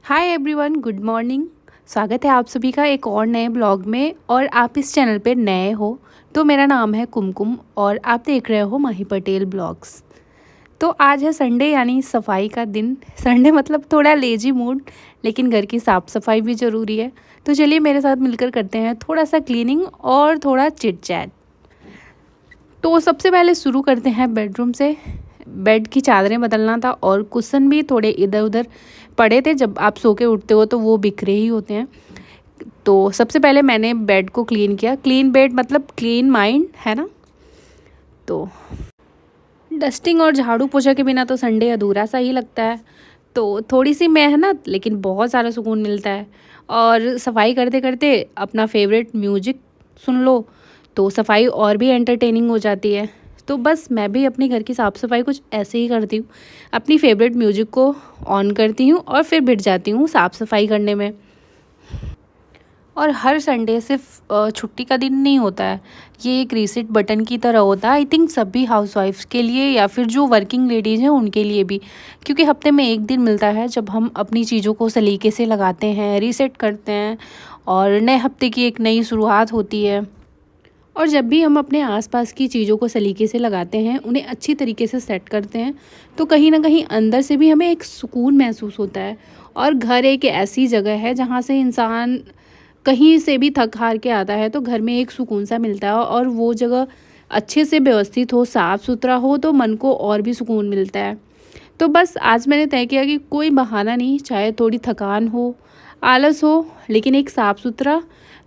Hi everyone, good morning. स्वागत है आप सभी का एक और नए ब्लॉग में। और आप इस चैनल पे नए हो तो मेरा नाम है कुमकुम और आप देख रहे हो माही पटेल ब्लॉग्स। तो आज है संडे यानी सफाई का दिन। संडे मतलब थोड़ा लेजी मूड, लेकिन घर की साफ़ सफाई भी ज़रूरी है। तो चलिए मेरे साथ मिलकर करते हैं थोड़ा सा क्लीनिंग और थोड़ा चिट चैट। तो सबसे पहले शुरू करते हैं बेडरूम से। बेड की चादरें बदलना था और कुशन भी थोड़े इधर उधर पड़े थे। जब आप सो के उठते हो तो वो बिखरे ही होते हैं। तो सबसे पहले मैंने बेड को क्लीन किया। क्लीन बेड मतलब क्लीन माइंड, है ना। तो डस्टिंग और झाड़ू पोछा के बिना तो संडे अधूरा सा ही लगता है। तो थोड़ी सी मेहनत लेकिन बहुत सारा सुकून मिलता है। और सफाई करते करते अपना फेवरेट म्यूजिक सुन लो तो सफाई और भी एंटरटेनिंग हो जाती है। तो बस मैं भी अपने घर की साफ़ सफाई कुछ ऐसे ही करती हूँ। अपनी फेवरेट म्यूजिक को ऑन करती हूँ और फिर बिठ जाती हूँ साफ़ सफाई करने में। और हर संडे सिर्फ छुट्टी का दिन नहीं होता है, ये एक रीसेट बटन की तरह होता है। आई थिंक सभी हाउसवाइफ्स के लिए या फिर जो वर्किंग लेडीज़ हैं उनके लिए भी, क्योंकि हफ्ते में एक दिन मिलता है जब हम अपनी चीज़ों को सलीके से लगाते हैं, रीसेट करते हैं और नए हफ्ते की एक नई शुरुआत होती है। और जब भी हम अपने आसपास की चीज़ों को सलीके से लगाते हैं, उन्हें अच्छी तरीके से सेट करते हैं, तो कहीं ना कहीं अंदर से भी हमें एक सुकून महसूस होता है। और घर एक ऐसी जगह है जहाँ से इंसान कहीं से भी थक हार के आता है तो घर में एक सुकून सा मिलता है। और वो जगह अच्छे से व्यवस्थित हो, साफ़ सुथरा हो तो मन को और भी सुकून मिलता है। तो बस आज मैंने तय किया कि कोई बहाना नहीं, चाहे थोड़ी थकान हो, आलस हो, लेकिन एक साफ़ सुथरा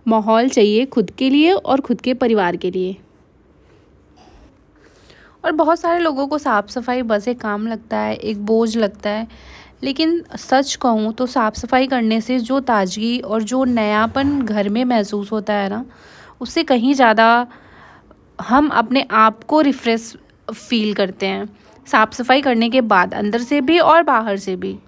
माहौल चाहिए खुद के लिए और खुद के परिवार के लिए। और बहुत सारे लोगों को साफ़ सफाई बस एक काम लगता है, एक बोझ लगता है। लेकिन सच कहूँ तो साफ़ सफाई करने से जो ताजगी और जो नयापन घर में महसूस होता है ना, उससे कहीं ज़्यादा हम अपने आप को रिफ़्रेश फील करते हैं साफ़ सफाई करने के बाद, अंदर से भी और बाहर से भी।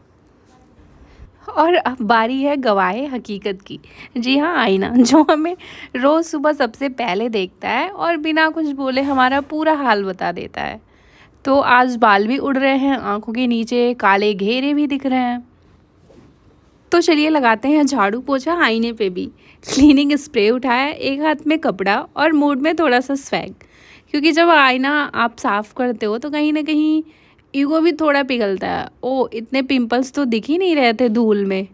और अब बारी है गवाहे हकीकत की। जी हाँ, आईना जो हमें रोज़ सुबह सबसे पहले देखता है और बिना कुछ बोले हमारा पूरा हाल बता देता है। तो आज बाल भी उड़ रहे हैं, आंखों के नीचे काले घेरे भी दिख रहे हैं। तो चलिए लगाते हैं झाड़ू पोछा आईने पे भी। क्लीनिंग स्प्रे उठाया, एक हाथ में कपड़ा और मूड में थोड़ा सा स्वैग। क्योंकि जब आईना आप साफ़ करते हो तो कहीं ना कहीं ईगो भी थोड़ा पिघलता है। ओ, इतने पिंपल्स तो दिख ही नहीं रहे थे धूल में।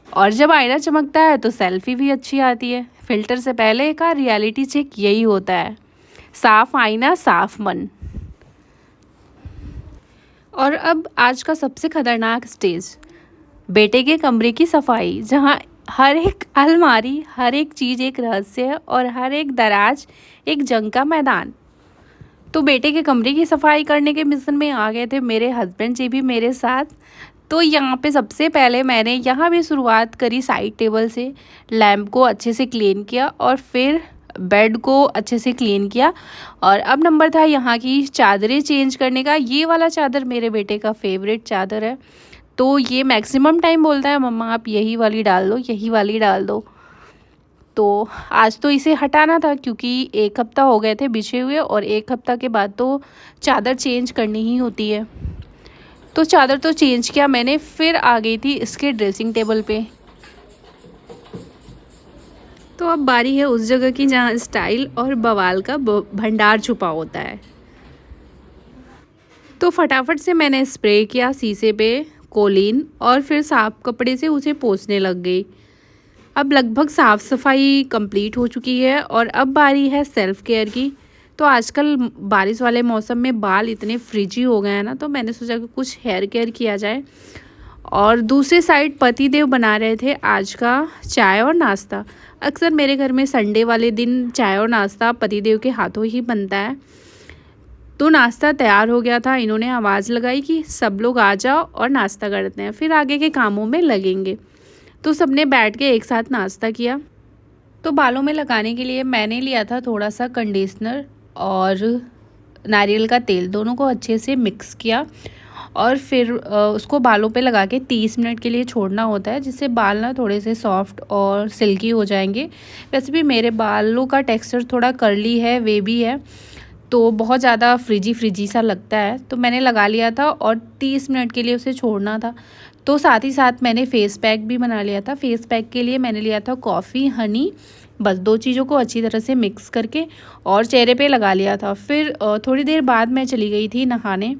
और जब आईना चमकता है तो सेल्फी भी अच्छी आती है। फिल्टर से पहले का रियलिटी चेक यही होता है। साफ आईना, साफ मन। और अब आज का सबसे खतरनाक स्टेज, बेटे के कमरे की सफाई, जहाँ हर एक अलमारी, हर एक चीज़ एक रहस्य है और हर एक दराज एक जंग का मैदान। तो बेटे के कमरे की सफाई करने के मिशन में आ गए थे मेरे हस्बैंड जी भी मेरे साथ। तो यहाँ पे सबसे पहले मैंने यहाँ भी शुरुआत करी साइड टेबल से। लैम्प को अच्छे से क्लीन किया और फिर बेड को अच्छे से क्लीन किया। और अब नंबर था यहाँ की चादरें चेंज करने का। ये वाला चादर मेरे बेटे का फेवरेट चादर है। तो ये मैक्सिमम टाइम बोलता है, मम्मा आप यही वाली डाल दो, यही वाली डाल दो। तो आज तो इसे हटाना था क्योंकि एक हफ्ता हो गए थे बिछे हुए और एक हफ्ता के बाद तो चादर चेंज करनी ही होती है। तो चादर तो चेंज किया मैंने, फिर आ गई थी इसके ड्रेसिंग टेबल पे। तो अब बारी है उस जगह की जहाँ स्टाइल और बवाल का भंडार छुपा होता है। तो फटाफट से मैंने स्प्रे किया शीशे पे कोलिन और फिर साफ कपड़े से उसे पोंछने लग गई। अब लगभग साफ़ सफाई कंप्लीट हो चुकी है और अब बारी है सेल्फ़ केयर की। तो आजकल बारिश वाले मौसम में बाल इतने फ्रिजी हो गए हैं ना, तो मैंने सोचा कि कुछ हेयर केयर किया जाए। और दूसरे साइड पतिदेव बना रहे थे आज का चाय और नाश्ता। अक्सर मेरे घर में संडे वाले दिन चाय और नाश्ता पतिदेव के हाथों ही बनता है। तो नाश्ता तैयार हो गया था, इन्होंने आवाज़ लगाई कि सब लोग आ जाओ और नाश्ता करते हैं, फिर आगे के कामों में लगेंगे। तो सबने बैठ के एक साथ नाश्ता किया। तो बालों में लगाने के लिए मैंने लिया था थोड़ा सा कंडीशनर और नारियल का तेल, दोनों को अच्छे से मिक्स किया और फिर उसको बालों पे लगा के 30 मिनट के लिए छोड़ना होता है, जिससे बाल ना थोड़े से सॉफ्ट और सिल्की हो जाएंगे। वैसे भी मेरे बालों का टेक्सचर थोड़ा कर्ली है, वेवी है, तो बहुत ज़्यादा फ्रिजी सा लगता है। तो मैंने लगा लिया था और 30 मिनट के लिए उसे छोड़ना था। तो साथ ही साथ मैंने फ़ेस पैक भी बना लिया था। फ़ेस पैक के लिए मैंने लिया था कॉफ़ी, हनी, बस 2 चीज़ों को अच्छी तरह से मिक्स करके और चेहरे पे लगा लिया था। फिर थोड़ी देर बाद मैं चली गई थी नहाने।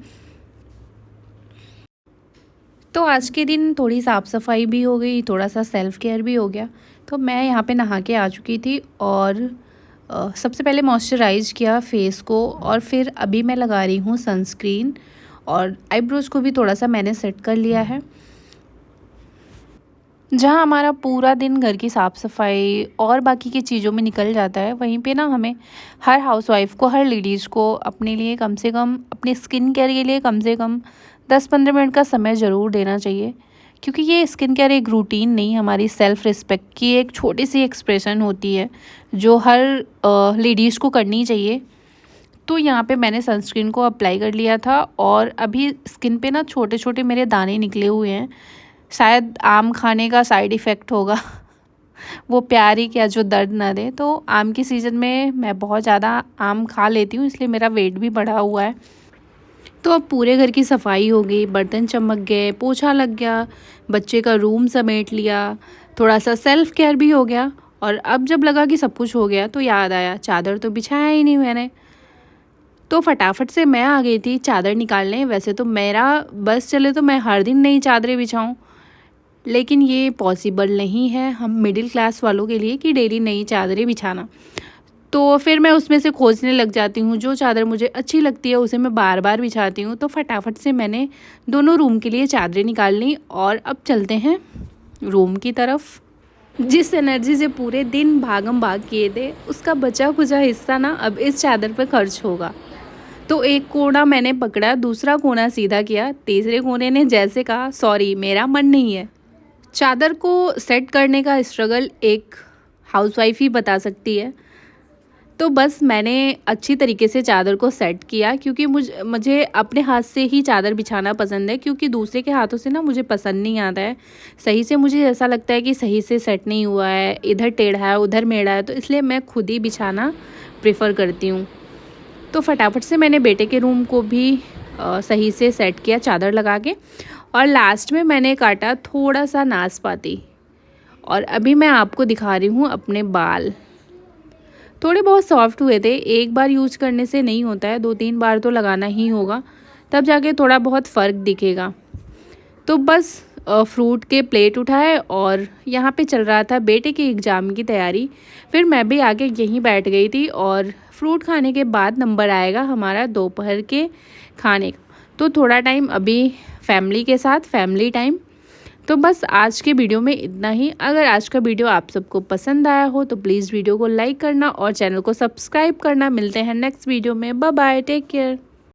तो आज के दिन थोड़ी साफ़ सफाई भी हो गई, थोड़ा सा सेल्फ़ केयर भी हो गया। तो मैं यहाँ पे नहा के आ चुकी थी और सबसे पहले मॉइस्चराइज़ किया फेस को और फिर अभी मैं लगा रही हूँ सनस्क्रीन और आईब्रोज़ को भी थोड़ा सा मैंने सेट कर लिया है। जहाँ हमारा पूरा दिन घर की साफ़ सफाई और बाकी की चीज़ों में निकल जाता है, वहीं पे ना हमें हर हाउसवाइफ़ को, हर लेडीज़ को अपने लिए कम से कम, अपने स्किन केयर के लिए कम से कम 10-15 मिनट का समय ज़रूर देना चाहिए। क्योंकि ये स्किन केयर एक रूटीन नहीं, हमारी सेल्फ़ रिस्पेक्ट की एक छोटी सी एक्सप्रेशन होती है, जो हर लेडीज़ को करनी चाहिए। तो यहाँ पे मैंने सनस्क्रीन को अप्लाई कर लिया था और अभी स्किन पे ना छोटे छोटे मेरे दाने निकले हुए हैं। शायद आम खाने का साइड इफ़ेक्ट होगा। वो प्यार ही क्या जो दर्द ना दे। तो आम की सीज़न में मैं बहुत ज़्यादा आम खा लेती हूँ, इसलिए मेरा वेट भी बढ़ा हुआ है। तो अब पूरे घर की सफाई हो गई, बर्तन चमक गए, पोछा लग गया, बच्चे का रूम समेट लिया, थोड़ा सा सेल्फ़ केयर भी हो गया। और अब जब लगा कि सब कुछ हो गया तो याद आया चादर तो बिछाया ही नहीं मैंने। तो फटाफट से मैं आ गई थी चादर निकालने। वैसे तो मेरा बस चले तो मैं हर दिन नई चादरें बिछाऊं, लेकिन ये पॉसिबल नहीं है हम मिडिल क्लास वालों के लिए कि डेली नई चादरें बिछाना। तो फिर मैं उसमें से खोजने लग जाती हूँ, जो चादर मुझे अच्छी लगती है उसे मैं बार बार बिछाती हूँ। तो फटाफट से मैंने दोनों रूम के लिए चादरें निकाल ली और अब चलते हैं रूम की तरफ। जिस एनर्जी से पूरे दिन भागम भाग किए थे, उसका बचा खुचा हिस्सा ना अब इस चादर पर खर्च होगा। तो एक कोना मैंने पकड़ा, दूसरा कोना सीधा किया, तीसरे कोने ने जैसे कहा सॉरी मेरा मन नहीं है। चादर को सेट करने का स्ट्रगल एक हाउसवाइफ ही बता सकती है। तो बस मैंने अच्छी तरीके से चादर को सेट किया, क्योंकि मुझे अपने हाथ से ही चादर बिछाना पसंद है, क्योंकि दूसरे के हाथों से ना मुझे पसंद नहीं आता है सही से। मुझे ऐसा लगता है कि सही से सेट नहीं हुआ है, इधर टेढ़ा है उधर मेढ़ा है, तो इसलिए मैं खुद ही बिछाना प्रेफर करती हूँ। तो फटाफट से मैंने बेटे के रूम को भी सही से सेट किया चादर लगा के। और लास्ट में मैंने काटा थोड़ा सा नाशपाती। और अभी मैं आपको दिखा रही हूँ अपने बाल। थोड़े बहुत सॉफ्ट हुए थे। एक बार यूज करने से नहीं होता है, 2-3 बार तो लगाना ही होगा, तब जाके थोड़ा बहुत फ़र्क दिखेगा। तो बस फ्रूट के प्लेट उठाए और यहाँ पे चल रहा था बेटे के एग्ज़ाम की तैयारी। फिर मैं भी आके यहीं बैठ गई थी और फ्रूट खाने के बाद नंबर आएगा हमारा दोपहर के खाने का। तो थोड़ा टाइम अभी फैमिली के साथ, फैमिली टाइम। तो बस आज के वीडियो में इतना ही। अगर आज का वीडियो आप सबको पसंद आया हो तो प्लीज़ वीडियो को लाइक करना और चैनल को सब्सक्राइब करना। मिलते हैं नेक्स्ट वीडियो में। Bye bye, take care.